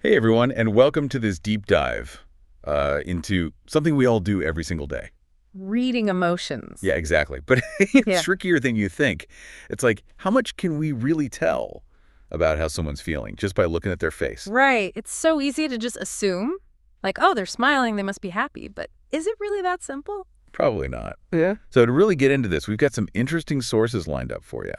Hey everyone, and welcome to this deep dive into something we all do every single day. Reading Yeah, emotions. exactly. But it's Yeah. trickier than you think. It's like, how much can we really tell about how someone's feeling just by looking at their face? Right. It's so easy to just assume, like, oh, they're smiling, they must be happy. But is it really that simple? Probably not. Yeah. So to really get into this, we've got some interesting sources lined up for you.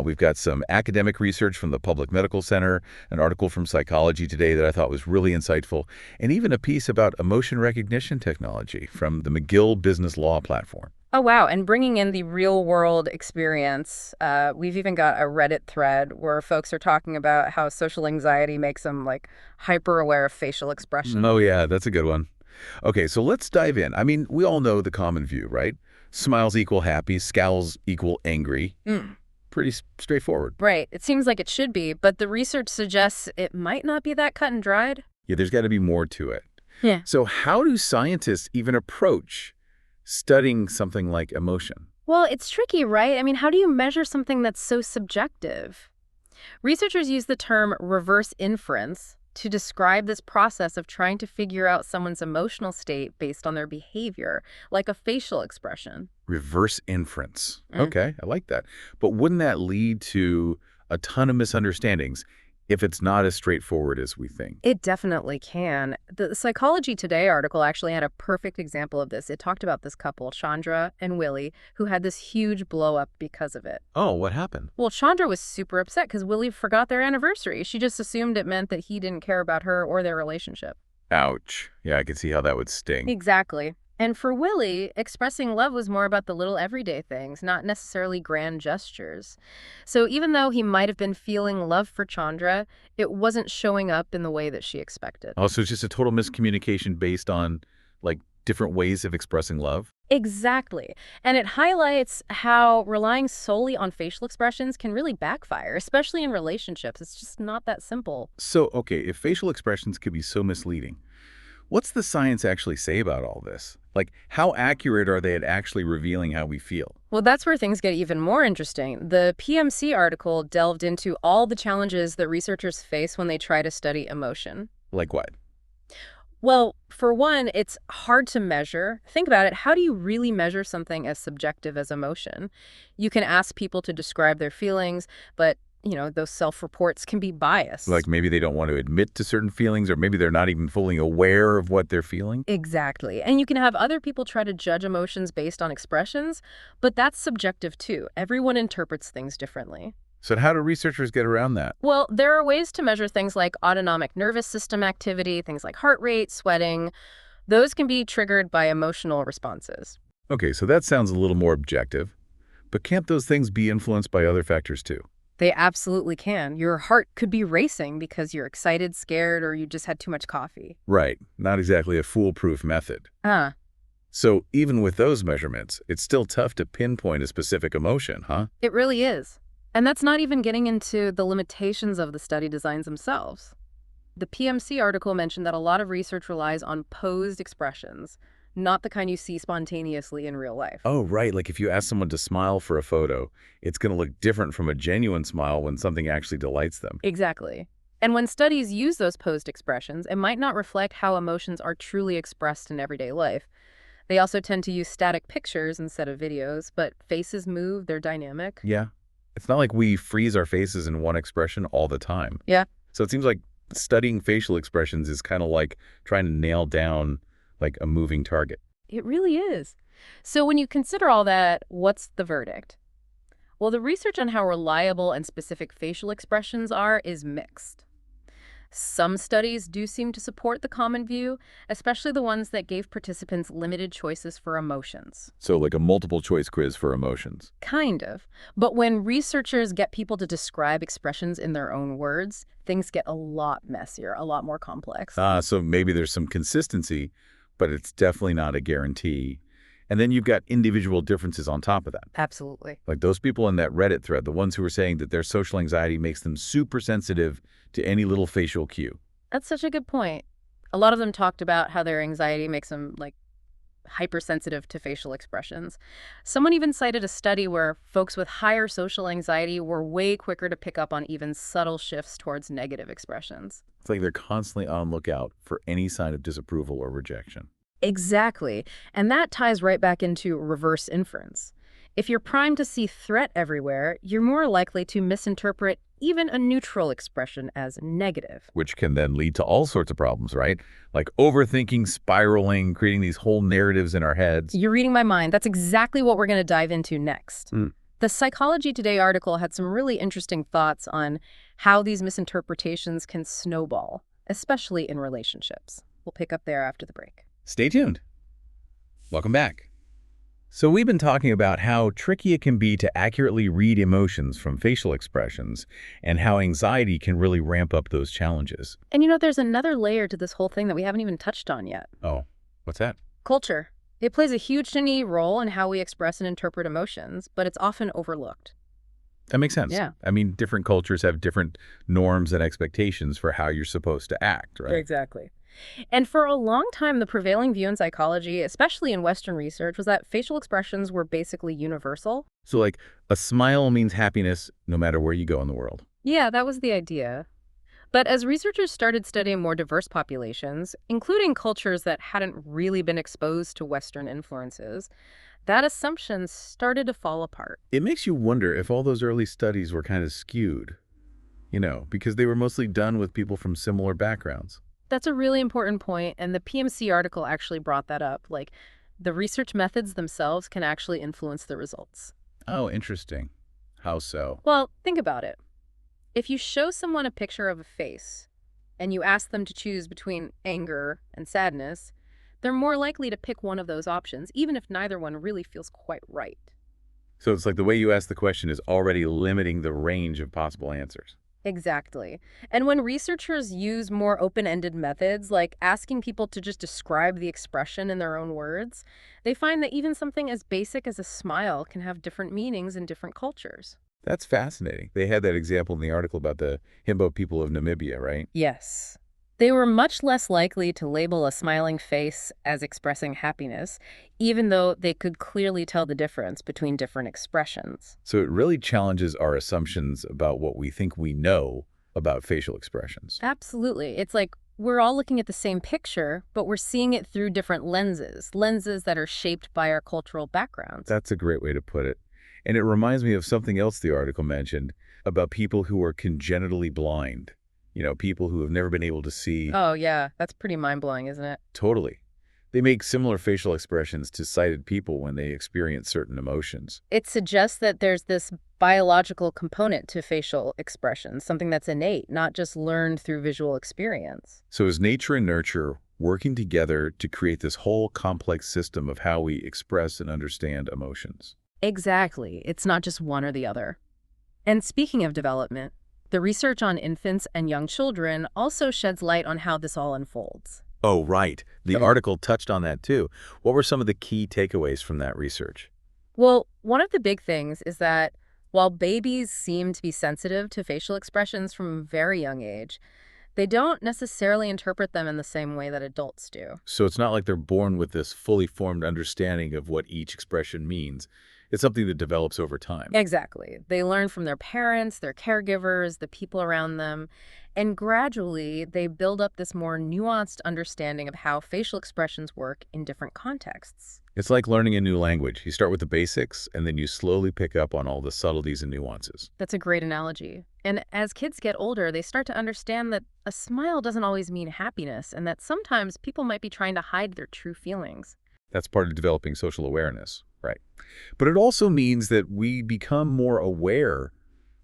We've got some academic research from the Public Medical Center, an article from Psychology Today that I thought was really insightful, and even a piece about emotion recognition technology from the McGill Business Law platform. Oh, wow. And bringing in the real world experience, we've even got a Reddit thread where folks are talking about how social anxiety makes them like hyper aware of facial expression. Oh, yeah, that's a good one. Okay, so let's dive in. I mean, we all know the common view, right? Smiles equal happy, scowls equal angry. Mm. Pretty straightforward. Right. It seems like it should be, but the research suggests it might not be that cut and dried. Yeah, there's got to be more to it. Yeah. So how do scientists even approach studying something like emotion? Well, it's tricky, right? I mean, how do you measure something that's so subjective? Researchers use the term reverse inference to describe this process of trying to figure out someone's emotional state based on their behavior, like a facial expression. Reverse inference. Mm. Okay, I like that. But wouldn't that lead to a ton of misunderstandings if it's not as straightforward as we think? It definitely can. The Psychology Today article actually had a perfect example of this. It talked about this couple, Chandra and Willie, who had this huge blow up because of it. Oh, what happened? Well, Chandra was super upset because Willie forgot their anniversary. She just assumed it meant that he didn't care about her or their relationship. Ouch. Yeah, I can see how that would sting. Exactly. And for Willie, expressing love was more about the little everyday things, not necessarily grand gestures. So even though he might have been feeling love for Chandra, it wasn't showing up in the way that she expected. Also, it's just a total miscommunication based on like different ways of expressing love. Exactly. And it highlights how relying solely on facial expressions can really backfire, especially in relationships. It's just not that simple. So, okay, if facial expressions could be so misleading, what's the science actually say about all this? Like, how accurate are they at actually revealing how we feel? Well, that's where things get even more interesting. The PMC article delved into all the challenges that researchers face when they try to study emotion. Like what? Well, for one, it's hard to measure. Think about it. How do you really measure something as subjective as emotion? You can ask people to describe their feelings, but, those self-reports can be Like biased. maybe they don't want to admit to certain feelings, or maybe they're not even fully aware of what they're feeling? Exactly. And you can have other people try to judge emotions based on expressions, but that's subjective too. Everyone interprets things differently. So how do researchers get around that? Well, there are ways to measure things like autonomic nervous system activity, things like heart rate, sweating. Those can be triggered by emotional responses. Okay, so that sounds a little more objective, but can't those things be influenced by other factors too? They absolutely can. Your heart could be racing because you're excited, scared, or you just had too much coffee. Right, not exactly a foolproof method. Ah, So even with those measurements, it's still tough to pinpoint a specific emotion, huh? it really is. And that's not even getting into the limitations of the study designs themselves. The PMC article mentioned that a lot of research relies on posed expressions, not the kind you see spontaneously in real life. Oh, right. Like if you ask someone to smile for a photo, it's going to look different from a genuine smile when something actually delights them. Exactly. And when studies use those posed expressions, it might not reflect how emotions are truly expressed in everyday life. They also tend to use static pictures instead of videos, but faces move, they're dynamic. Yeah. It's not like we freeze our faces in one expression all the time. Yeah, So it seems like studying facial expressions is kind of like trying to nail down like a moving target. it really is. So when you consider all that, what's the verdict? Well, the research on how reliable and specific facial expressions are is mixed. Some studies do seem to support the common view, especially the ones that gave participants limited choices for emotions. So like a multiple choice quiz for emotions. Kind of. But when researchers get people to describe expressions in their own words, things get a lot messier, a lot more complex. So maybe there's some consistency, but it's definitely not a guarantee. And then you've got individual differences on top of that. Absolutely. Like those people in that Reddit thread, the ones who were saying that their social anxiety makes them super sensitive to any little facial cue. That's such a good point. A lot of them talked about how their anxiety makes them, like, hypersensitive to facial expressions. Someone even cited a study where folks with higher social anxiety were way quicker to pick up on even subtle shifts towards negative expressions. It's like they're constantly on lookout for any sign of disapproval or rejection. Exactly. And that ties right back into reverse inference. If you're primed to see threat everywhere, you're more likely to misinterpret even a neutral expression as negative. Which can then lead to all sorts of problems, right? Like overthinking, spiraling, creating these whole narratives in our heads. You're reading my mind. That's exactly what we're going to dive into next. The Psychology Today article had some really interesting thoughts on how these misinterpretations can snowball, especially in relationships. We'll pick up there after the break. Stay tuned. Welcome back. So we've been talking about how tricky it can be to accurately read emotions from facial expressions and how anxiety can really ramp up those challenges. And there's another layer to this whole thing that we haven't even touched on yet. Oh, what's that? Culture. It plays a huge tiny role in how we express and interpret emotions, but it's often overlooked. That makes sense. Yeah. I mean, different cultures have different norms and expectations for how you're supposed to act, right? Exactly. And for a long time, the prevailing view in psychology, especially in Western research, was that facial expressions were basically universal. So like a smile means happiness no matter where you go in the world. Yeah, that was the idea. But as researchers started studying more diverse populations, including cultures that hadn't really been exposed to Western influences, that assumption started to fall apart. It makes you wonder if all those early studies were kind of skewed, because they were mostly done with people from similar backgrounds. That's a really important point, and the PMC article actually brought that up. Like, the research methods themselves can actually influence the results. Oh, interesting. How so? Well, think about it. If you show someone a picture of a face and you ask them to choose between anger and sadness, they're more likely to pick one of those options, even if neither one really feels quite right. So it's like the way you ask the question is already limiting the range of possible answers. Exactly. And when researchers use more open-ended methods, like asking people to just describe the expression in their own words, they find that even something as basic as a smile can have different meanings in different cultures. That's fascinating. They had that example in the article about the Himbo people of Namibia, right? Yes. They were much less likely to label a smiling face as expressing happiness, even though they could clearly tell the difference between different expressions. So it really challenges our assumptions about what we think we know about facial expressions. Absolutely. It's like we're all looking at the same picture, but we're seeing it through different lenses that are shaped by our cultural backgrounds. That's a great way to put it. And it reminds me of something else the article mentioned about people who are congenitally blind. People who have never been able to see. Oh, yeah. That's pretty mind-blowing, isn't it? Totally. They make similar facial expressions to sighted people when they experience certain emotions. It suggests that there's this biological component to facial expressions, something that's innate, not just learned through visual experience. So is nature and nurture working together to create this whole complex system of how we express and understand emotions? Exactly. It's not just one or the other. And speaking of development, the research on infants and young children also sheds light on how this all unfolds. Oh, right. The article touched on that too. What were some of the key takeaways from that research? Well, one of the big things is that while babies seem to be sensitive to facial expressions from a very young age, they don't necessarily interpret them in the same way that adults do. So it's not like they're born with this fully formed understanding of what each expression means. It's something that develops over time. Exactly. They learn from their parents, their caregivers, the people around them, and gradually they build up this more nuanced understanding of how facial expressions work in different contexts. It's like learning a new language. You start with the basics, and then you slowly pick up on all the subtleties and nuances. That's a great analogy. And as kids get older, they start to understand that a smile doesn't always mean happiness, and that sometimes people might be trying to hide their true feelings. That's part of developing social awareness, right? But it also means that we become more aware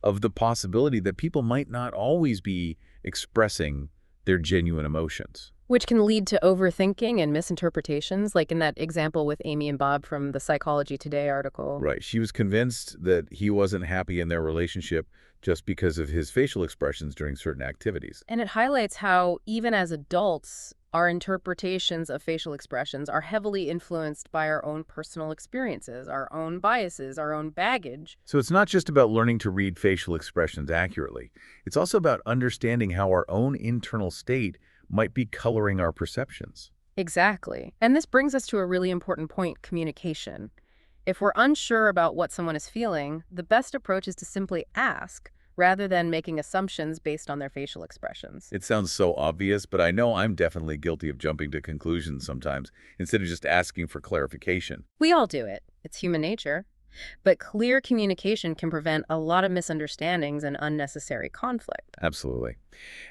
of the possibility that people might not always be expressing their genuine emotions. Which can lead to overthinking and misinterpretations, like in that example with Amy and Bob from the Psychology Today article. Right. She was convinced that he wasn't happy in their relationship just because of his facial expressions during certain activities. And it highlights how, even as adults, our interpretations of facial expressions are heavily influenced by our own personal experiences, our own biases, our own baggage. So it's not just about learning to read facial expressions accurately. It's also about understanding how our own internal state might be coloring our perceptions. Exactly. And this brings us to a really important point: communication. If we're unsure about what someone is feeling, the best approach is to simply ask rather than making assumptions based on their facial expressions. It sounds so obvious, but I know I'm definitely guilty of jumping to conclusions sometimes instead of just asking for clarification. We all do it. It's human nature. But clear communication can prevent a lot of misunderstandings and unnecessary conflict. Absolutely.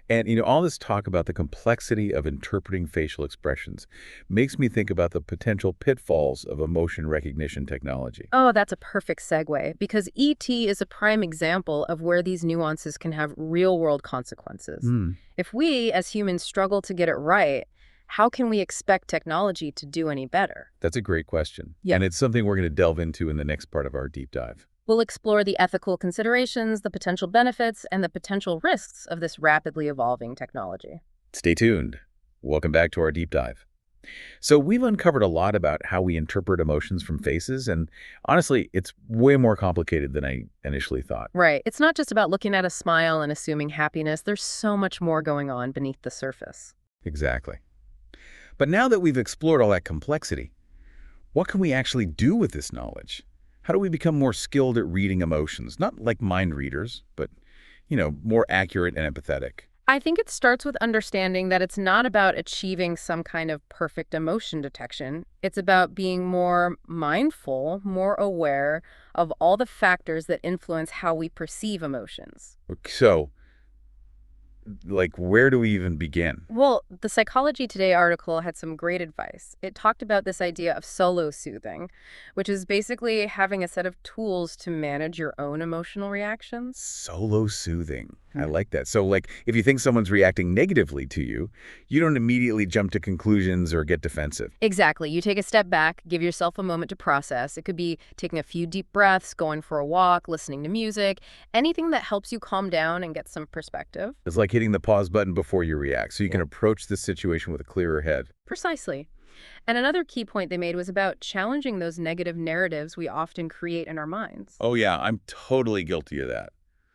And, all this talk about the complexity of interpreting facial expressions makes me think about the potential pitfalls of emotion recognition technology. Oh, that's a perfect segue, because ET is a prime example of where these nuances can have real-world consequences. Hmm. If we, as humans, struggle to get it right, how can we expect technology to do any better? That's a great question. Yeah. And it's something we're going to delve into in the next part of our deep dive. We'll explore the ethical considerations, the potential benefits, and the potential risks of this rapidly evolving technology. Stay tuned. Welcome back to our deep dive. So we've uncovered a lot about how we interpret emotions from faces, and honestly, it's way more complicated than I initially thought. Right. It's not just about looking at a smile and assuming happiness. There's so much more going on beneath the surface. Exactly. But now that we've explored all that complexity, what can we actually do with this knowledge? How do we become more skilled at reading emotions? Not like mind readers, but, more accurate and empathetic. I think it starts with understanding that it's not about achieving some kind of perfect emotion detection. It's about being more mindful, more aware of all the factors that influence how we perceive emotions. So, where do we even begin? Well, the Psychology Today article had some great advice. It talked about this idea of solo soothing, which is basically having a set of tools to manage your own emotional reactions. Solo soothing. I like that. So, if you think someone's reacting negatively to you, you don't immediately jump to conclusions or get defensive. Exactly. You take a step back, give yourself a moment to process. It could be taking a few deep breaths, going for a walk, listening to music, anything that helps you calm down and get some perspective. It's like hitting the pause button before you react, so you can approach this situation with a clearer head. Precisely. And another key point they made was about challenging those negative narratives we often create in our minds. Oh yeah, I'm totally guilty of that.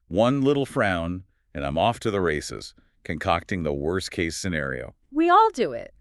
One little frown, and I'm off to the races, concocting the worst-case scenario. We all do it.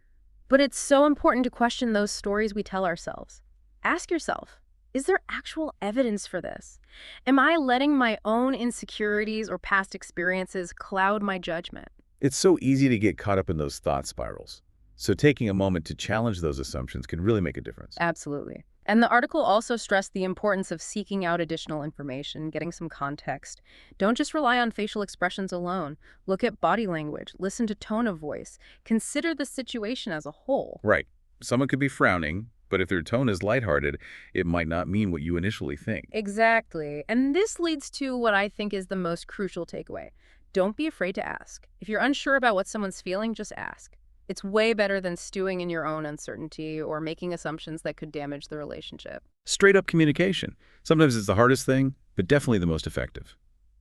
But it's so important to question those stories we tell ourselves. Ask yourself, is there actual evidence for this? Am I letting my own insecurities or past experiences cloud my judgment? It's so easy to get caught up in those thought spirals. So taking a moment to challenge those assumptions can really make a difference. Absolutely. And the article also stressed the importance of seeking out additional information, getting some context. Don't just rely on facial expressions alone. Look at body language, listen to tone of voice, consider the situation as a whole. Right. Someone could be frowning, but if their tone is lighthearted, it might not mean what you initially think. Exactly. And this leads to what I think is the most crucial takeaway. Don't be afraid to ask. If you're unsure about what someone's feeling, just ask. It's way better than stewing in your own uncertainty or making assumptions that could damage the relationship. Straight up communication. Sometimes it's the hardest thing, but definitely the most effective.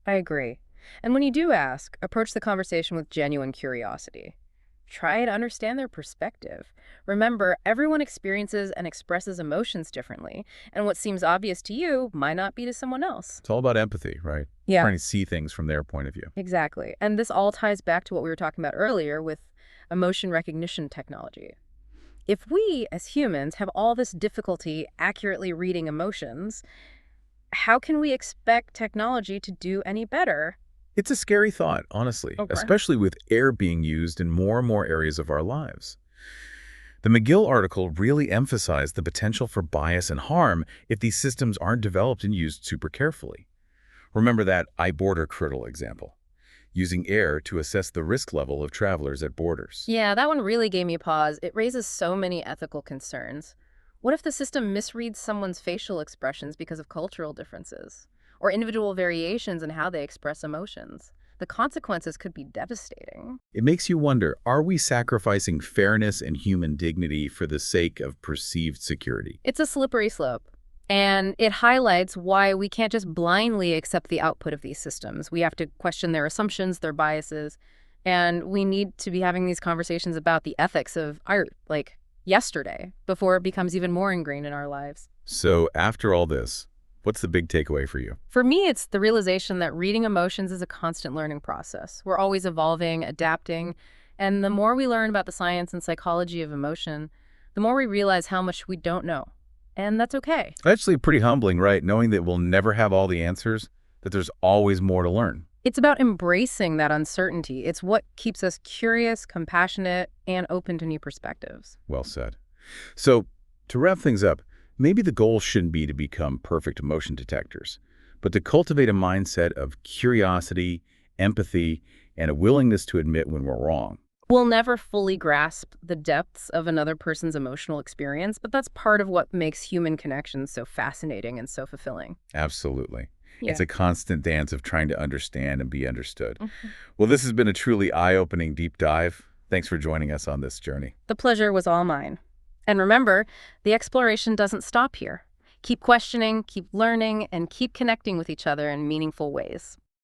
I agree. And when you do ask, approach the conversation with genuine curiosity. Try to understand their perspective. Remember, everyone experiences and expresses emotions differently, and what seems obvious to you might not be to someone else. It's all about empathy, right? Yeah. Trying to see things from their point of view. Exactly. And this all ties back to what we were talking about earlier with emotion recognition technology. If we, as humans, have all this difficulty accurately reading emotions, how can we expect technology to do any better? It's a scary thought, honestly, Okay. especially with AI being used in more and more areas of our lives. The McGill article really emphasized the potential for bias and harm if these systems aren't developed and used super carefully. Remember that I-border criddle example, using AI to assess the risk level of travelers at borders. Yeah, that one really gave me pause. It raises so many ethical concerns. What if the system misreads someone's facial expressions because of cultural differences or individual variations in how they express emotions? The consequences could be devastating. It makes you wonder, are we sacrificing fairness and human dignity for the sake of perceived security? It's a slippery slope. And it highlights why we can't just blindly accept the output of these systems. We have to question their assumptions, their biases, and we need to be having these conversations about the ethics of art, like yesterday, before it becomes even more ingrained in our lives. So after all this, what's the big takeaway for you? For me, it's the realization that reading emotions is a constant learning process. We're always evolving, adapting, And the more we learn about the science and psychology of emotion, the more we realize how much we don't know. And that's okay. Actually, pretty humbling, right? Knowing that we'll never have all the answers, that there's always more to learn. It's about embracing that uncertainty. It's what keeps us curious, compassionate, and open to new perspectives. Well said. So, to wrap things up, maybe the goal shouldn't be to become perfect emotion detectors, but to cultivate a mindset of curiosity, empathy, and a willingness to admit when we're wrong. We'll never fully grasp the depths of another person's emotional experience, but that's part of what makes human connections so fascinating and so fulfilling. Absolutely. It's Yeah. a constant dance of trying to understand and be understood. Mhm. Well, this has been a truly eye-opening deep dive. Thanks for joining us on this journey. The pleasure was all mine. And remember, the exploration doesn't stop here. Keep questioning, keep learning, and keep connecting with each other in meaningful ways.